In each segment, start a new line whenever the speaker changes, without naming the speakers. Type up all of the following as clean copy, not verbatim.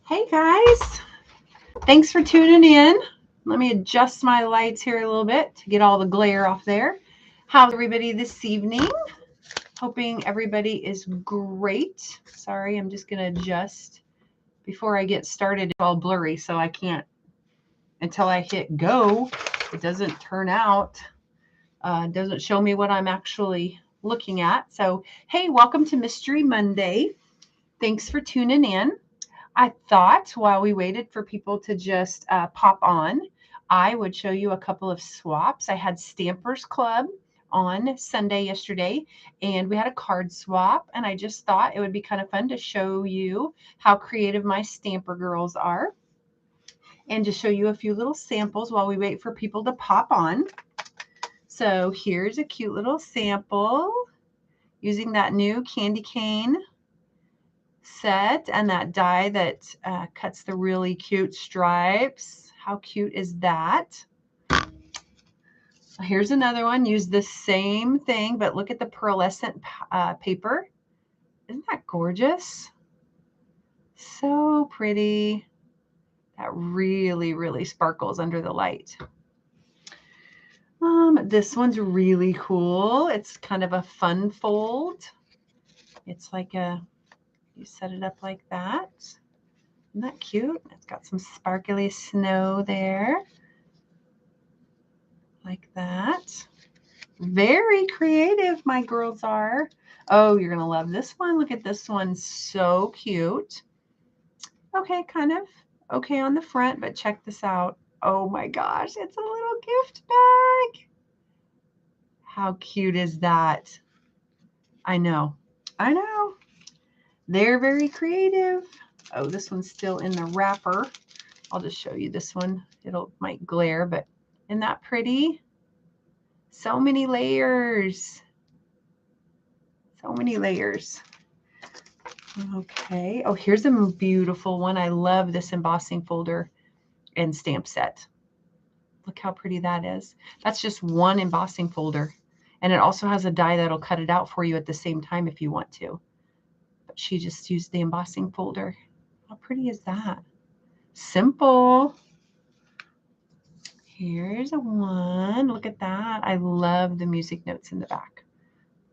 Hey guys, thanks for tuning in. Let me adjust my lights here a little bit to get all the glare off there. How's everybody this evening? Hoping everybody is great. Sorry, I'm just going to adjust before I get started. It's all blurry, so I can't, until I hit go, it doesn't turn out, doesn't show me what I'm actually looking at. So, hey, welcome to Mystery Monday. Thanks for tuning in. I thought while we waited for people to just pop on, I would show you a couple of swaps. I had Stampers Club on Sunday yesterday, and we had a card swap, and I just thought it would be kind of fun to show you how creative my Stamper girls are and just show you a few little samples while we wait for people to pop on. So here's a cute little sample using that new candy cane set and that die that cuts the really cute stripes. How cute is that? Here's another one. Use the same thing, but look at the pearlescent paper. Isn't that gorgeous? So pretty. That really, really sparkles under the light. This one's really cool. It's kind of a fun fold. It's like you set it up like that. Isn't that cute? It's got some sparkly snow there. Like that. Very creative, my girls are. Oh, you're going to love this one. Look at this one. So cute. Okay, kind of okay on the front, but check this out. Oh my gosh, it's a little gift bag. How cute is that? I know. I know. They're very creative. Oh, this one's still in the wrapper. I'll just show you this one. Might glare, but isn't that pretty? So many layers. So many layers. Okay. Oh, here's a beautiful one. I love this embossing folder and stamp set. Look how pretty that is. That's just one embossing folder. And it also has a die that'll cut it out for you at the same time if you want to. But she just used the embossing folder. How pretty is that? Simple. Here's a one. Look at that. I love the music notes in the back.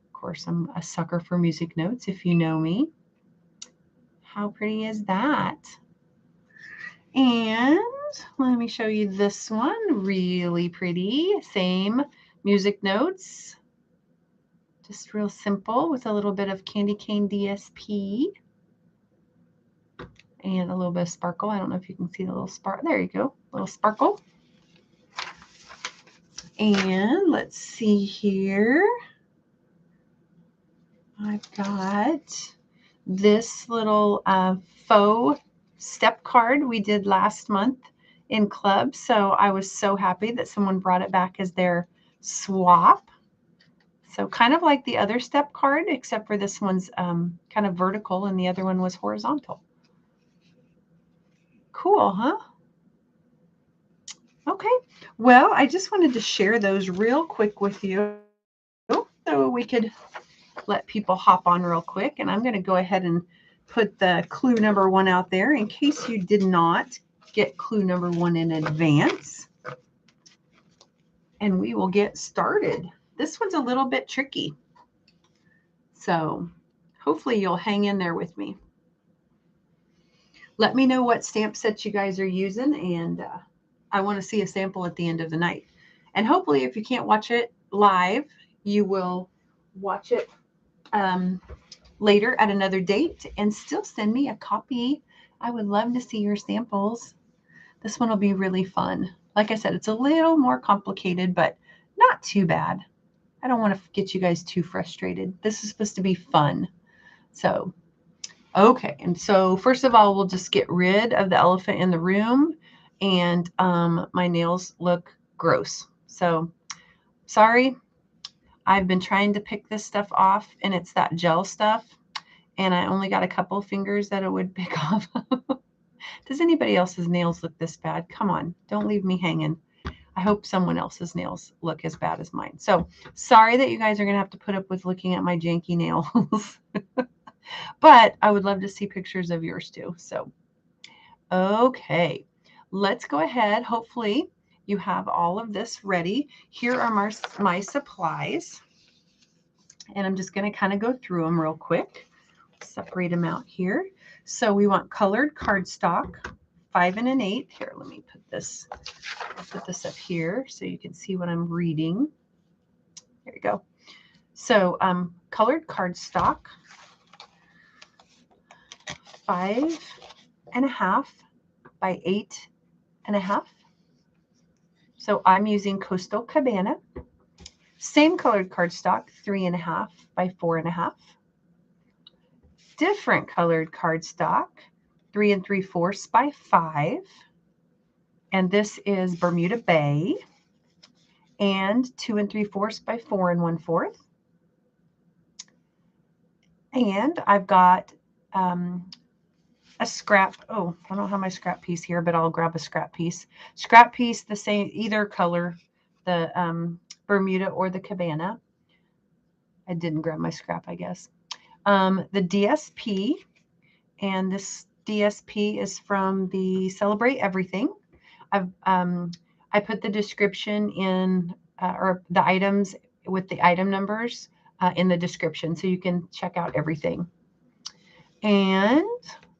Of course, I'm a sucker for music notes if you know me. How pretty is that? And let me show you this one. Really pretty. Same music notes. Just real simple with a little bit of candy cane DSP. And a little bit of sparkle. I don't know if you can see the little sparkle. There you go. Little sparkle. And let's see here. I've got this little faux step card we did last month in club. So I was so happy that someone brought it back as their swap. So kind of like the other step card, except for this one's kind of vertical and the other one was horizontal. Cool, huh? Okay. Well, I just wanted to share those real quick with you so we could let people hop on real quick. And I'm going to go ahead and put the clue number 1 out there in case you did not get clue number 1 in advance. And we will get started. This one's a little bit tricky. So hopefully you'll hang in there with me. Let me know what stamp sets you guys are using, and I want to see a sample at the end of the night. And hopefully if you can't watch it live, you will watch it later at another date and still send me a copy. I would love to see your samples. This one will be really fun. Like I said, it's a little more complicated, but not too bad. I don't want to get you guys too frustrated. This is supposed to be fun. So, okay. And so first of all, we'll just get rid of the elephant in the room. And my nails look gross. So sorry. I've been trying to pick this stuff off, and it's that gel stuff. And I only got a couple of fingers that it would pick off. Does anybody else's nails look this bad? Come on, don't leave me hanging. I hope someone else's nails look as bad as mine. So sorry that you guys are going to have to put up with looking at my janky nails. But I would love to see pictures of yours too. So, Okay, let's go ahead. Hopefully you have all of this ready. Here are my supplies, and I'm just going to kind of go through them real quick. Separate them out here. So we want colored cardstock, 5 1/8. Here, let me put this. I'll put this up here so you can see what I'm reading. There you go. So colored cardstock, 5 1/2 by 8 1/2. So I'm using Coastal Cabana. Same colored cardstock, 3 1/2 by 4 1/2. Different colored cardstock, 3 3/4 by 5. And this is Bermuda Bay. And 2 3/4 by 4 1/4. And I've got a scrap. Oh, I don't have my scrap piece here, but I'll grab a scrap piece. Scrap piece, the same, either color, the Bermuda or the Cabana. I didn't grab my scrap, I guess. The DSP, and this DSP is from the Celebrate Everything. I put the description in, or the items with the item numbers in the description, so you can check out everything. And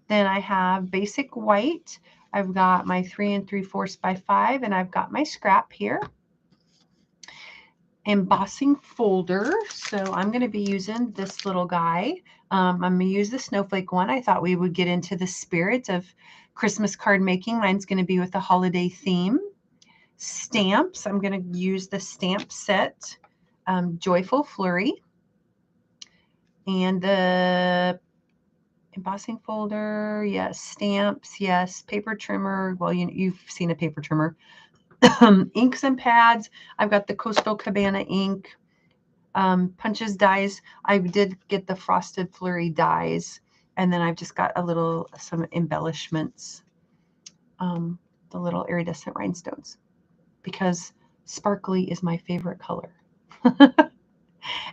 then I have basic white. I've got my 3 3/4 by 5, and I've got my scrap here. Embossing folder. So I'm going to be using this little guy. I'm going to use the snowflake one. I thought we would get into the spirit of Christmas card making. Mine's going to be with the holiday theme. Stamps. I'm going to use the stamp set, Joyful Flurry. And the embossing folder, yes. Stamps, yes. Paper trimmer. Well, you've seen a paper trimmer. Inks and pads. I've got the Coastal Cabana ink. Punches, dies. I did get the Frosted Flurry dies. And then I've just got some embellishments. The little iridescent rhinestones. Because sparkly is my favorite color.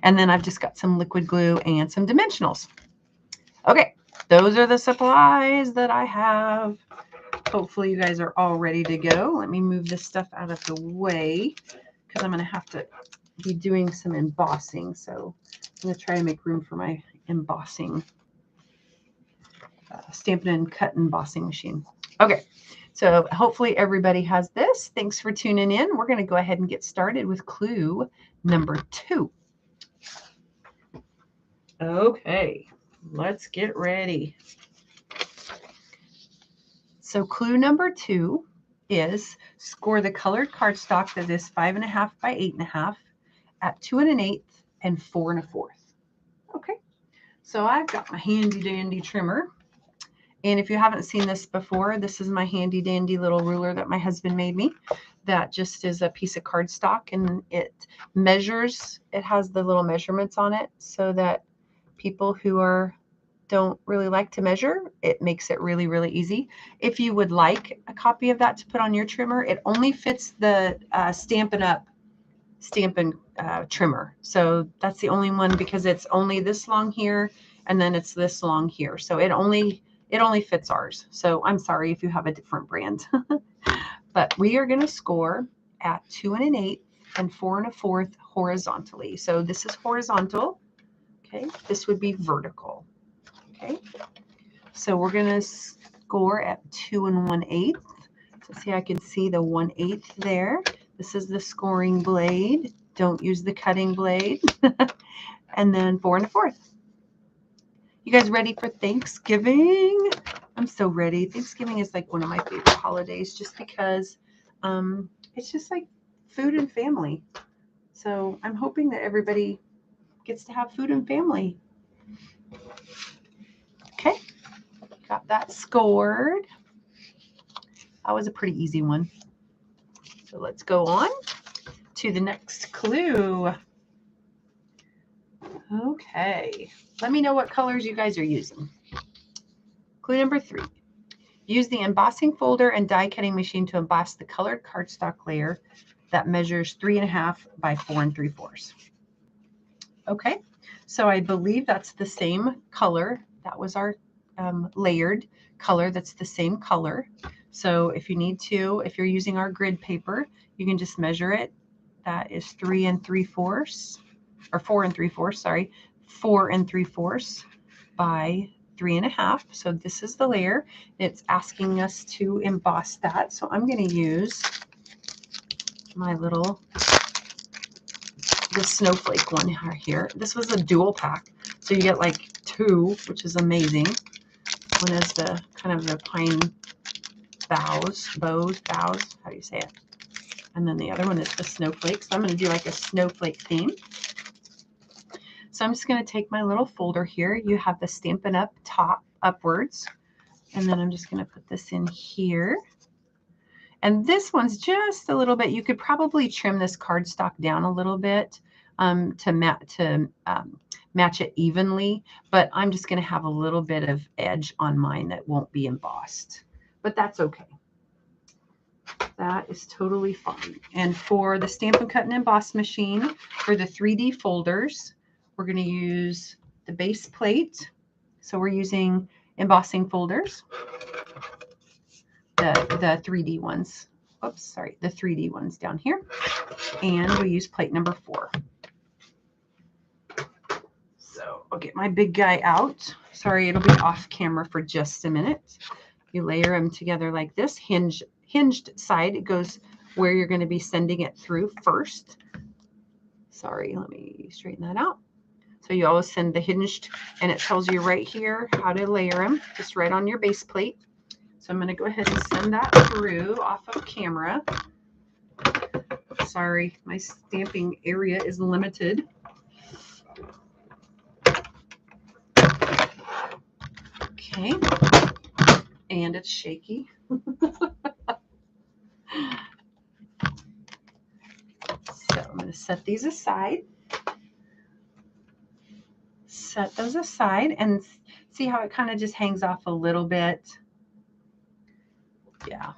And then I've just got some liquid glue and some dimensionals. Okay, those are the supplies that I have. Hopefully you guys are all ready to go. Let me move this stuff out of the way because I'm going to have to be doing some embossing. So I'm going to try to make room for my embossing, Stampin' and Cut embossing machine. Okay, so hopefully everybody has this. Thanks for tuning in. We're going to go ahead and get started with clue number 2. Okay, let's get ready. So clue number 2 is score the colored cardstock that is 5 1/2 by 8 1/2 at 2 1/8 and 4 1/4. Okay, so I've got my handy dandy trimmer. And if you haven't seen this before, this is my handy dandy little ruler that my husband made me. That just is a piece of cardstock, and it measures, it has the little measurements on it so that people who don't really like to measure, it makes it really, really easy. If you would like a copy of that to put on your trimmer, it only fits the Stampin' trimmer. So that's the only one, because it's only this long here, and then it's this long here. So it only fits ours. So I'm sorry if you have a different brand. But we are going to score at 2 1/8 and 4 1/4 horizontally. So this is horizontal. Okay, this would be vertical. Okay, so we're going to score at 2 1/8. So see, I can see the 1/8 there. This is the scoring blade. Don't use the cutting blade. And then 4 1/4. You guys ready for Thanksgiving? I'm so ready. Thanksgiving is like one of my favorite holidays, just because it's just like food and family. So I'm hoping that everybody gets to have food and family. Okay, got that scored. That was a pretty easy one. So let's go on to the next clue. Okay, let me know what colors you guys are using. Clue number 3. Use the embossing folder and die cutting machine to emboss the colored cardstock layer that measures 3 1/2 by 4 3/4. Okay, so I believe that's the same color. That was our layered color that's the same color. So if you need to, if you're using our grid paper, you can just measure it. That is 3 3/4, or 4 3/4, sorry, 4 3/4 by 3 1/2. So this is the layer. It's asking us to emboss that. So I'm going to use my little, the snowflake one here. This was a dual pack. So you get like 2, which is amazing. One is the kind of the pine bows, how do you say it? And then the other one is the snowflake. So I'm going to do like a snowflake theme. So I'm just going to take my little folder here. You have the Stampin' Up top upwards. And then I'm just going to put this in here. And this one's just a little bit, you could probably trim this cardstock down a little bit to match it evenly. But I'm just going to have a little bit of edge on mine that won't be embossed. But that's okay. That is totally fine. And for the Stampin' Cut and Emboss machine, for the 3D folders, we're going to use the base plate. So we're using embossing folders, the 3D ones. Oops, sorry, the 3D ones down here. And we use plate number 4. So I'll get my big guy out. Sorry, it'll be off camera for just a minute. You layer them together like this. Hinged side, it goes where you're going to be sending it through first. Sorry, let me straighten that out. So you always send the hinged, and it tells you right here how to layer them, just right on your base plate. So I'm going to go ahead and send that through off of camera. Sorry, my stamping area is limited. Okay, and it's shaky. So I'm going to set these aside. Set those aside and see how it kind of just hangs off a little bit. Yeah.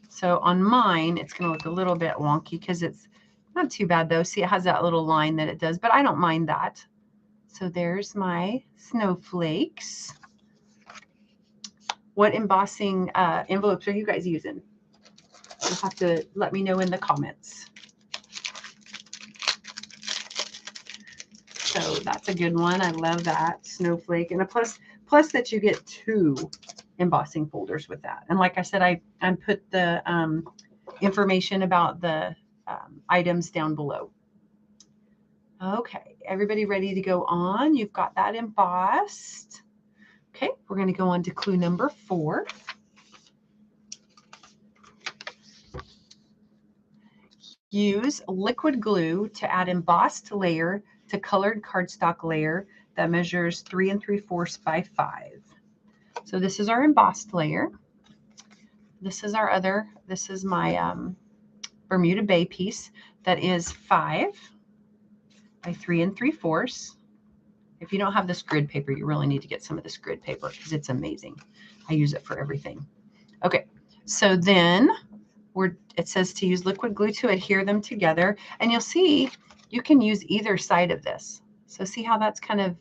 So on mine, it's going to look a little bit wonky because it's not too bad though. See, it has that little line that it does, but I don't mind that. So there's my snowflakes. What embossing envelopes are you guys using? You'll have to let me know in the comments. So that's a good one. I love that snowflake, and a plus that you get 2 embossing folders with that. And like I said, I put the information about the items down below. Okay, everybody ready to go on? You've got that embossed. Okay, we're going to go on to clue number 4. Use liquid glue to add embossed layer to colored cardstock layer that measures 3 3/4 by 5. So this is our embossed layer. This is our other, this is my Bermuda Bay piece that is 5 by 3 3/4. If you don't have this grid paper, you really need to get some of this grid paper because it's amazing. I use it for everything. Okay, so then it says to use liquid glue to adhere them together. And you'll see you can use either side of this. So see how that's kind of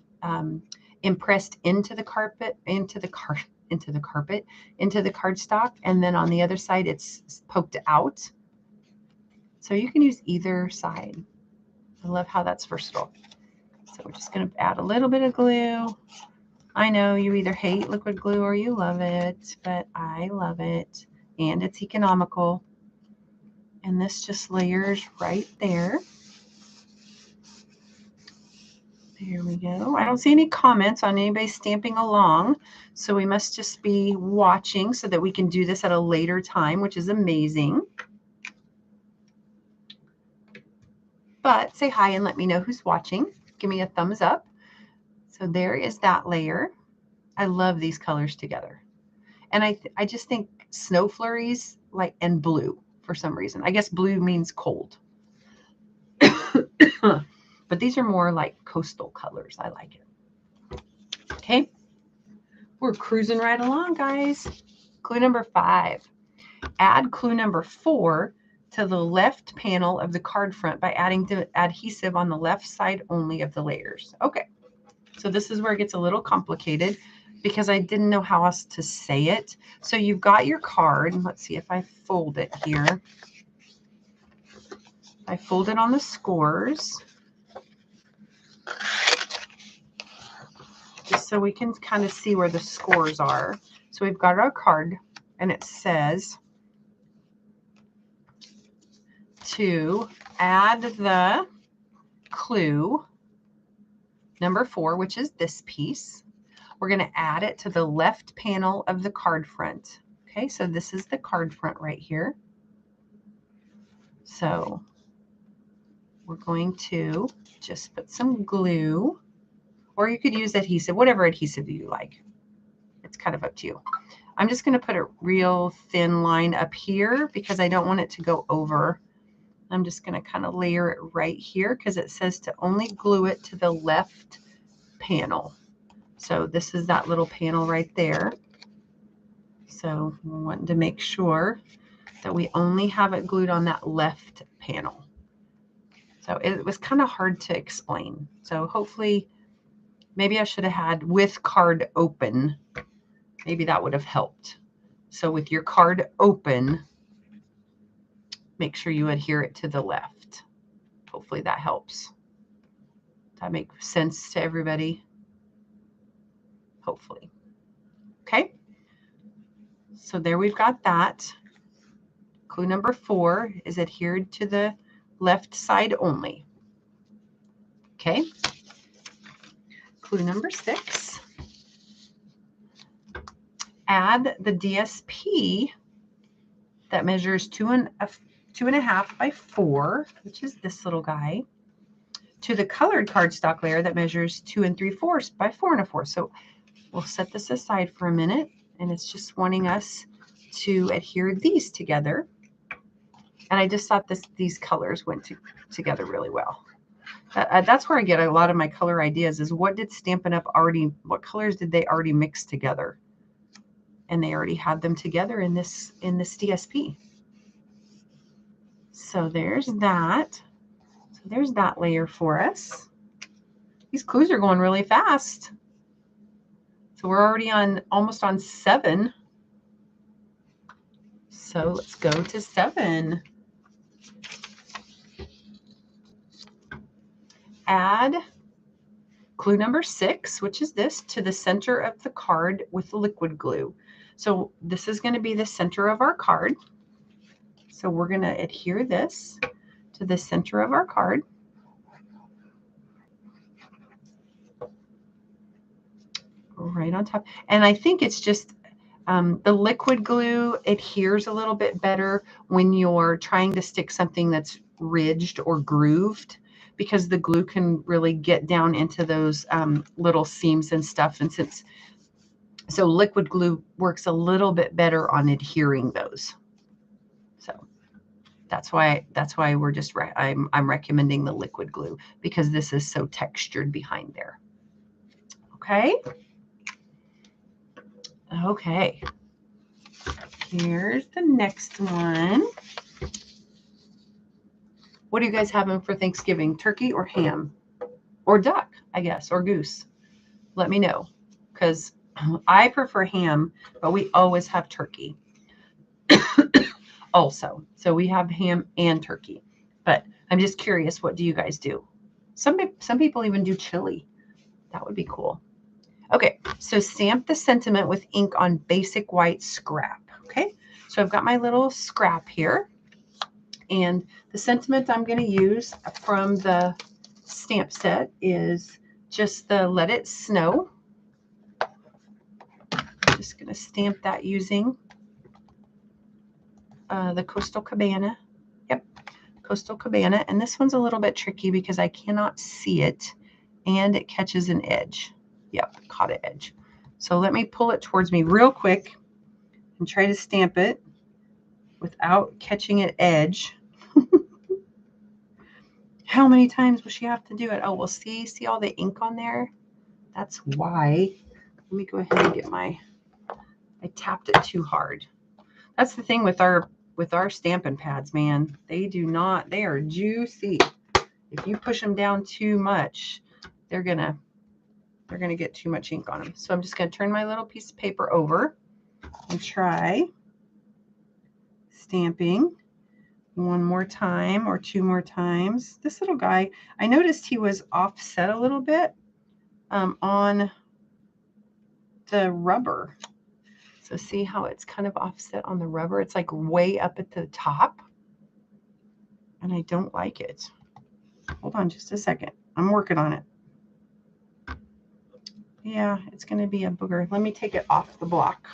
impressed into the carpet, into the cardstock, and then on the other side it's poked out. So you can use either side. I love how that's versatile. So we're just going to add a little bit of glue. I know you either hate liquid glue or you love it, but I love it, and it's economical. And this just layers right there. There we go. I don't see any comments on anybody stamping along, so we must just be watching so that we can do this at a later time, which is amazing. But say hi and let me know who's watching. Give me a thumbs up. So there is that layer. I love these colors together. And I just think snow flurries and blue for some reason. I guess blue means cold. But these are more like coastal colors. I like it. Okay. We're cruising right along, guys. Clue number 5. Add clue number 4 to the left panel of the card front by adding the adhesive on the left side only of the layers. Okay. So this is where it gets a little complicated. because I didn't know how else to say it. So you've got your card. Let's see if I fold it here. I fold it on the scores, just so we can kind of see where the scores are. So we've got our card, and it says to add the clue number 4, which is this piece. We're going to add it to the left panel of the card front. Okay, so this is the card front right here. So we're going to just put some glue, or you could use adhesive, whatever adhesive you like. It's kind of up to you. I'm just going to put a real thin line up here because I don't want it to go over. I'm just going to kind of layer it right here because it says to only glue it to the left panel. So this is that little panel right there. So we're wanting to make sure that we only have it glued on that left panel. So it was kind of hard to explain. So hopefully, maybe I should have had with card open. Maybe that would have helped. So with your card open, make sure you adhere it to the left. Hopefully that helps. Does that make sense to everybody? Hopefully. Okay. So there we've got that. Clue number 4 is adhered to the left side only. Okay. Clue number 6. Add the DSP that measures 2.5 by 4, which is this little guy, to the colored cardstock layer that measures 2 3/4 by 4 1/4. So we'll set this aside for a minute, and it's just wanting us to adhere these together. And I just thought these colors went together really well. That's where I get a lot of my color ideas, is what did Stampin' Up! What colors did they already mix together? And they already had them together in this DSP. So there's that. So there's that layer for us. These clues are going really fast. So we're already almost on 7. So let's go to 7. Add clue number 6, which is this, to the center of the card with liquid glue. So this is going to be the center of our card. So we're going to adhere this to the center of our card. Right on top. And I think it's just the liquid glue adheres a little bit better when you're trying to stick something that's ridged or grooved, because the glue can really get down into those little seams and stuff. And so liquid glue works a little bit better on adhering those. So that's why we're just I'm recommending the liquid glue, because this is so textured behind there. Okay. Okay. Here's the next one. What are you guys having for Thanksgiving? Turkey or ham? Or duck, I guess, or goose? Let me know, because I prefer ham, but we always have turkey also. So we have ham and turkey. But I'm just curious, what do you guys do? Some people even do chili. That would be cool. Okay, so stamp the sentiment with ink on basic white scrap. Okay, so I've got my little scrap here, and the sentiment I'm going to use from the stamp set is just the Let It Snow. I'm just going to stamp that using the Coastal Cabana. Yep, Coastal Cabana. And this one's a little bit tricky because I cannot see it, and it catches an edge. Yep, caught an edge. So let me pull it towards me real quick and try to stamp it without catching an edge. How many times will she have to do it? Oh, well, see all the ink on there? That's why. Let me go ahead and get I tapped it too hard. That's the thing with our Stampin' pads, man. They are juicy. If you push them down too much, they're gonna they're going to get too much ink on them. So I'm just going to turn my little piece of paper over and try stamping one more time or two more times. This little guy, I noticed he was offset a little bit on the rubber. So see how it's kind of offset on the rubber? It's like way up at the top. And I don't like it. Hold on just a second. I'm working on it. Yeah, it's going to be a booger. Let me take it off the block.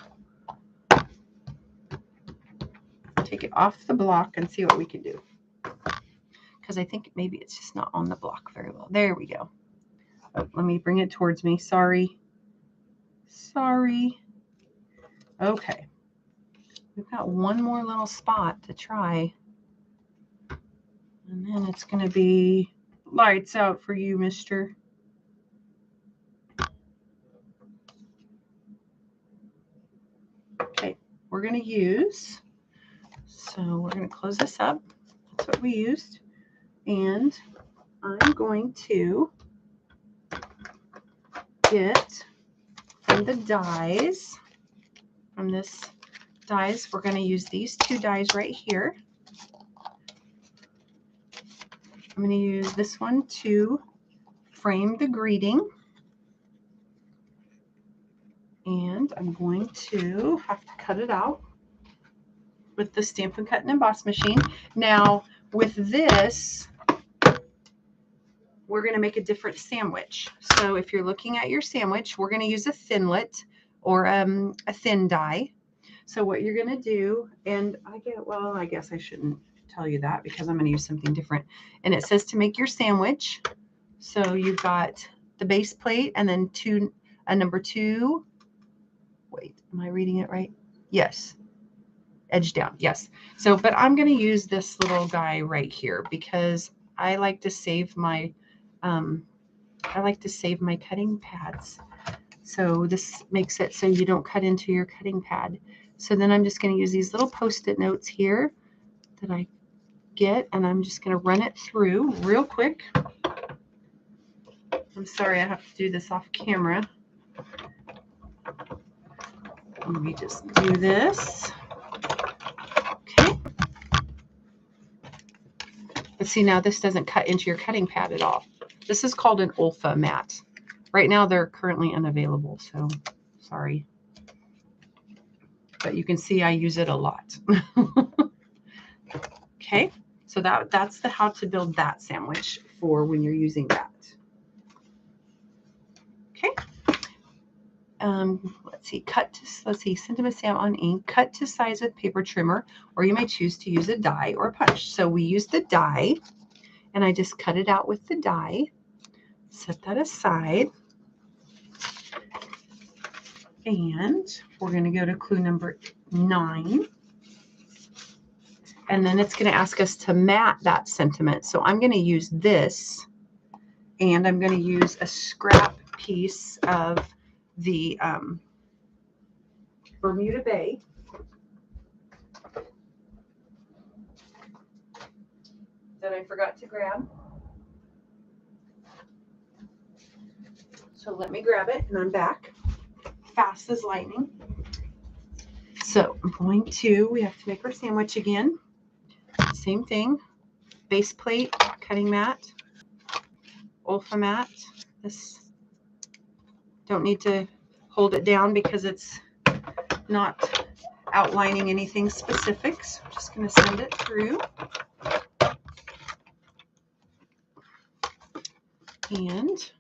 Take it off the block and see what we can do. Because I think maybe it's just not on the block very well. There we go. Oh, let me bring it towards me. Sorry. Sorry. Okay. We've got one more little spot to try. And then it's going to be lights out for you, mister. Okay, we're going to use, so we're going to close this up. That's what we used. And I'm going to get from the dies, from this dies, we're going to use these two dies right here. I'm going to use this one to frame the greeting. And I'm going to have to cut it out with the Stampin' Cut and Emboss machine. Now, with this, we're going to make a different sandwich. So if you're looking at your sandwich, we're going to use a thinlet or a thin die. So what you're going to do, and I guess I shouldn't tell you that because I'm going to use something different. And it says to make your sandwich. So you've got the base plate and then number 2. Wait, am I reading it right? Yes. Edge down. Yes. So, but I'm going to use this little guy right here because I like to save my cutting pads. So this makes it so you don't cut into your cutting pad. So then I'm just going to use these little Post-it notes here that I get, and I'm just going to run it through real quick. I'm sorry I have to do this off camera. Let me just do this. Okay. But see, now this doesn't cut into your cutting pad at all. This is called an Olfa mat. Right now they're currently unavailable, so sorry. But you can see I use it a lot. Okay, so that's the how to build that sandwich for when you're using that. Okay. Let's see, sentiment stamp on ink, cut to size with paper trimmer, or you may choose to use a die or a punch. So we use the die, and I just cut it out with the die. Set that aside. And we're going to go to clue number 9. And then it's going to ask us to mat that sentiment. So I'm going to use this, and I'm going to use a scrap piece of the Bermuda Bay. That I forgot to grab. So let me grab it, and I'm back. Fast as lightning. So we have to make our sandwich again. Same thing. Base plate, cutting mat, Olfa mat. This, don't need to hold it down because it's not outlining anything specific. So I'm just going to send it through. And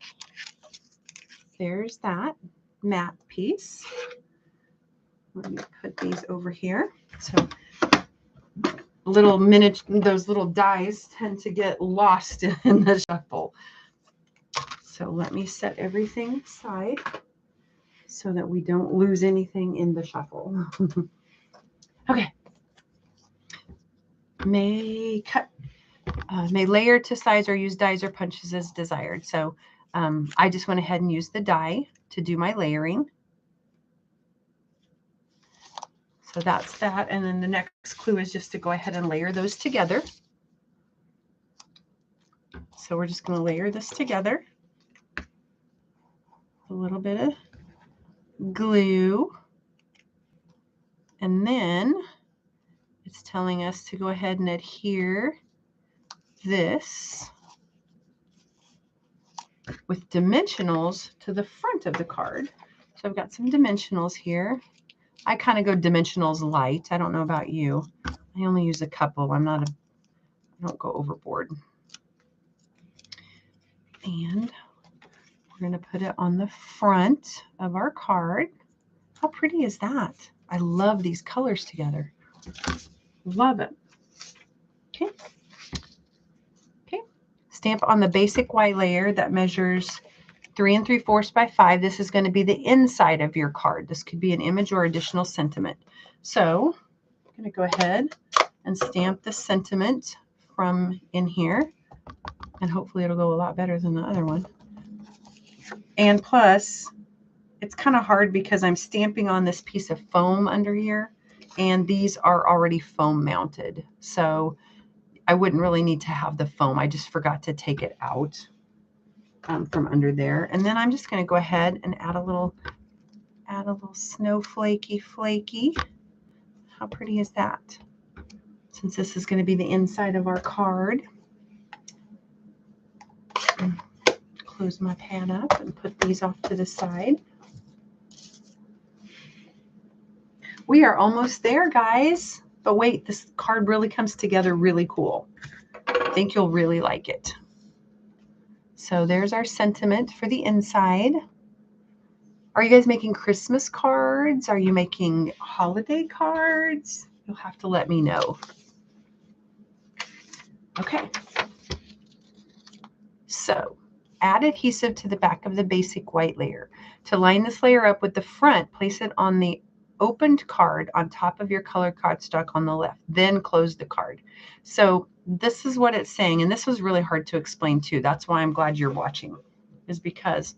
there's that matte piece. Let me put these over here. So those little dies tend to get lost in the shuffle. So let me set everything aside so that we don't lose anything in the shuffle. Okay. May layer to size or use dies or punches as desired. So I just went ahead and used the die to do my layering. So that's that. And then the next clue is just to go ahead and layer those together. So we're just going to layer this together. little bit of glue. And then it's telling us to go ahead and adhere this with dimensionals to the front of the card. So I've got some dimensionals here. I kind of go dimensionals light. I don't know about you. I only use a couple. I don't go overboard. And we're going to put it on the front of our card. How pretty is that? I love these colors together. Love it. Okay. Okay. Stamp on the basic white layer that measures 3 3/4 by 5. This is going to be the inside of your card. This could be an image or additional sentiment. So I'm going to go ahead and stamp the sentiment from in here. And hopefully it'll go a lot better than the other one. And plus, it's kind of hard because I'm stamping on this piece of foam under here. And these are already foam mounted. So I wouldn't really need to have the foam. I just forgot to take it out from under there. And then I'm just going to go ahead and add a little snowflakey flaky. How pretty is that? Since this is going to be the inside of our card. Close my pad up and put these off to the side. We are almost there, guys. But wait, this card really comes together really cool. I think you'll really like it. So there's our sentiment for the inside. Are you guys making Christmas cards? Are you making holiday cards? You'll have to let me know. Okay. So add adhesive to the back of the basic white layer. To line this layer up with the front, place it on the opened card on top of your colored cardstock on the left, then close the card. So this is what it's saying, and this was really hard to explain too. That's why I'm glad you're watching, is because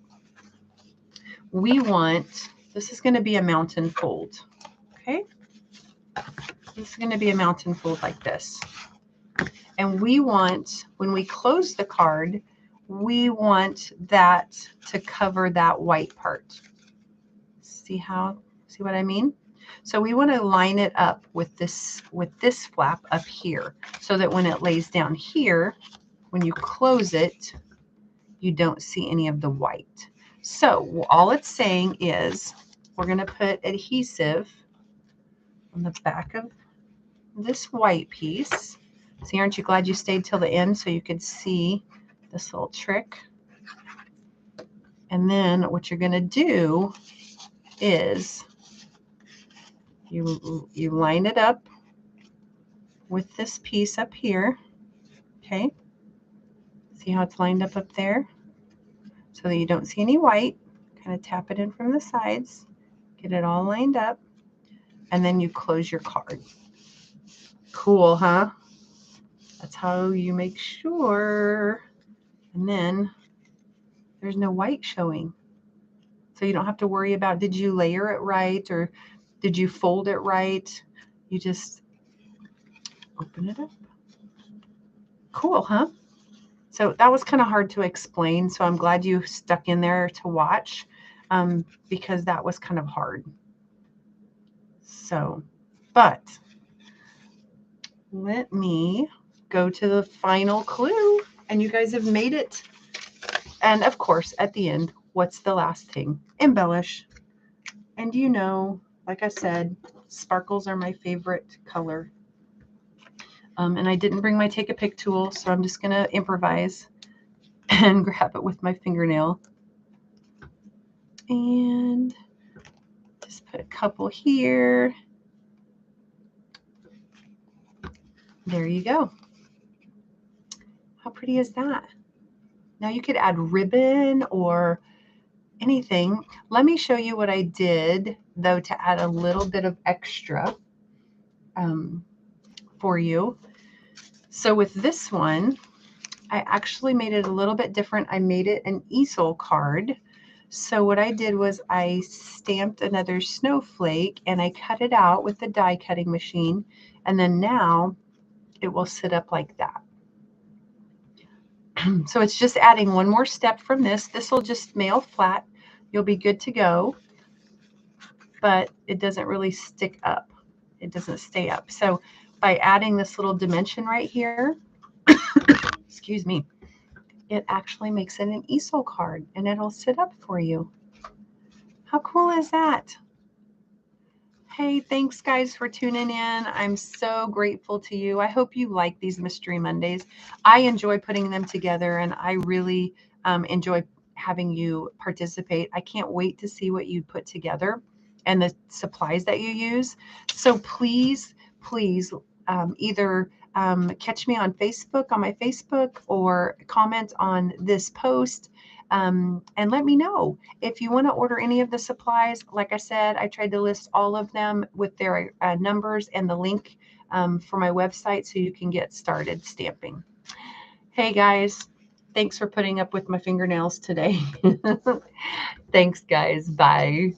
we want, this is going to be a mountain fold, okay? This is going to be a mountain fold like this. And we want, when we close the card, we want that to cover that white part. See what I mean? So we want to line it up with this flap up here so that when it lays down here, when you close it, you don't see any of the white. So all it's saying is we're going to put adhesive on the back of this white piece. See, aren't you glad you stayed till the end so you could see this little trick? And then what you're going to do is you line it up with this piece up here, okay? See how it's lined up there? So that you don't see any white. Kind of tap it in from the sides, get it all lined up, and then you close your card. Cool, huh? That's how you make sure. And then there's no white showing. So you don't have to worry about, did you layer it right or did you fold it right? You just open it up. Cool, huh? So that was kind of hard to explain. So I'm glad you stuck in there to watch because that was kind of hard. So, but let me go to the final clue, and you guys have made it. And of course, at the end, what's the last thing? Embellish. And you know, like I said, sparkles are my favorite color. And I didn't bring my take a pick tool, so I'm just going to improvise and grab it with my fingernail. And just put a couple here. There you go. How pretty is that? Now you could add ribbon or anything. Let me show you what I did, though, to add a little bit of extra for you. So with this one, I actually made it a little bit different. I made it an easel card. So what I did was I stamped another snowflake and I cut it out with the die cutting machine. And then now it will sit up like that. So it's just adding one more step from this. This will just mail flat. you'll be good to go, but it doesn't really stick up. It doesn't stay up. So by adding this little dimension right here, excuse me, it actually makes it an easel card and it'll sit up for you. How cool is that? Hey, thanks guys for tuning in. I'm so grateful to you. I hope you like these Mystery Mondays. I enjoy putting them together and I really enjoy having you participate. I can't wait to see what you put together and the supplies that you use. So please, please either catch me on Facebook, on my Facebook, or comment on this post. And let me know if you want to order any of the supplies. Like I said, I tried to list all of them with their numbers and the link for my website so you can get started stamping. Hey guys, thanks for putting up with my fingernails today. Thanks guys. Bye.